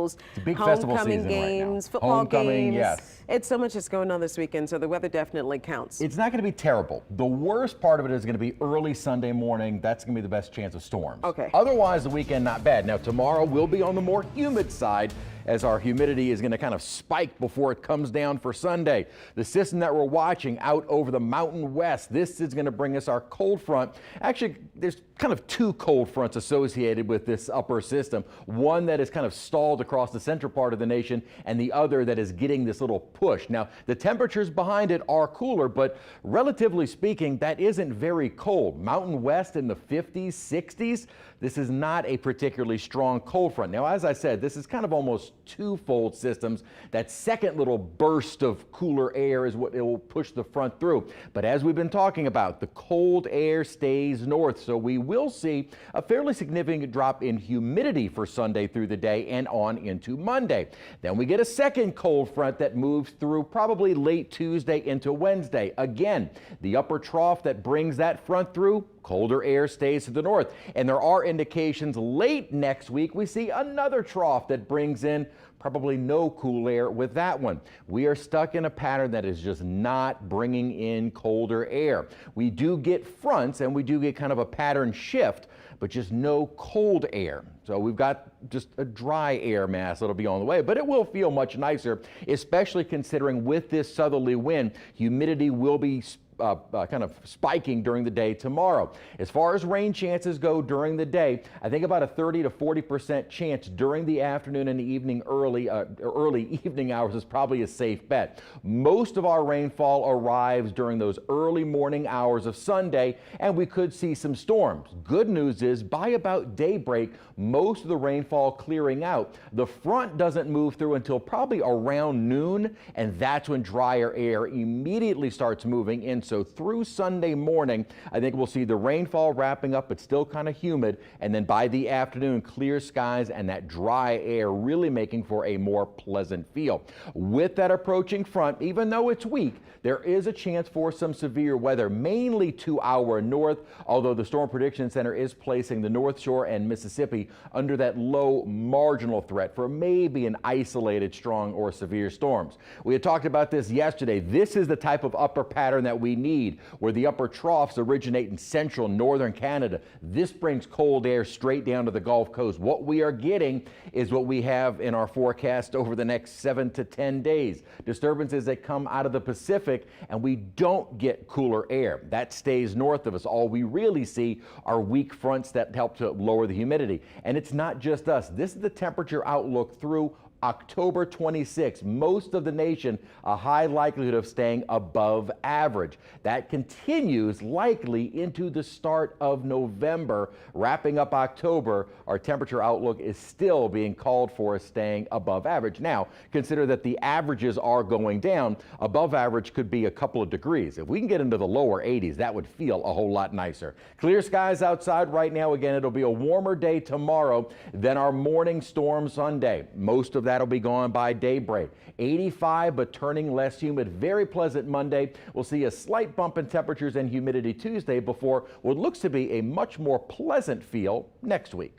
It's a big festival season games, right now. football Homecoming, games. yes. It's so much that's going on this weekend, so the weather definitely counts. It's not going to be terrible. The worst part of it is going to be early Sunday morning. That's going to be the best chance of storms. Okay. Otherwise, the weekend not bad. Now, tomorrow will be on the more humid side, as our humidity is going to kind of spike before it comes down for Sunday. The system that we're watching out over the mountain west, this is going to bring us our cold front. Actually, there's kind of two cold fronts associated with this upper system. One that is kind of stalled across the central part of the nation, and the other that is getting this little push. Now, the temperatures behind it are cooler, but relatively speaking, that isn't very cold. Mountain west in the 50s, 60s. This is not a particularly strong cold front. Now, as I said, this is kind of almost two-fold systems. That second little burst of cooler air is what it will push the front through. But as we've been talking about, the cold air stays north, so we will see a fairly significant drop in humidity for Sunday through the day and on into Monday. Then we get a second cold front that moves through probably late Tuesday into Wednesday. Again, the upper trough that brings that front through, colder air stays to the north. And there are indications late next week we see another trough that brings in probably no cool air with that one. We are stuck in a pattern that is just not bringing in colder air. We do get fronts and we do get kind of a pattern shift, but just no cold air. So we've got just a dry air mass that'll be on the way, but it will feel much nicer, especially considering with this southerly wind, humidity will be kind of spiking during the day tomorrow. As far as rain chances go during the day, I think about a 30 to 40% chance during the afternoon and the evening early evening hours is probably a safe bet. Most of our rainfall arrives during those early morning hours of Sunday, and we could see some storms. Good news is by about daybreak, most of the rainfall clearing out. The front doesn't move through until probably around noon, and that's when drier air immediately starts moving in. So through Sunday morning, I think we'll see the rainfall wrapping up, but still kind of humid. And then by the afternoon, clear skies and that dry air really making for a more pleasant feel. With that approaching front, even though it's weak, there is a chance for some severe weather, mainly to our north, although the Storm Prediction Center is placing the North Shore and Mississippi under that low marginal threat for maybe an isolated strong or severe storms. We had talked about this yesterday. This is the type of upper pattern that we need, where the upper troughs originate in central northern Canada. This brings cold air straight down to the Gulf Coast. What we are getting is what we have in our forecast over the next 7 to 10 days. Disturbances that come out of the Pacific, and we don't get cooler air. That stays north of us. All we really see are weak fronts that help to lower the humidity. And it's not just us. This is the temperature outlook through October 26th. Most of the nation, a high likelihood of staying above average. That continues likely into the start of November. Wrapping up October, our temperature outlook is still being called for staying above average. Now, consider that the averages are going down. Above average could be a couple of degrees. If we can get into the lower 80s, that would feel a whole lot nicer. Clear skies outside right now. Again, it'll be a warmer day tomorrow than our morning storm Sunday. Most of that'll be gone by daybreak. 85, but turning less humid. Very pleasant Monday. We'll see a slight bump in temperatures and humidity Tuesday before what looks to be a much more pleasant feel next week.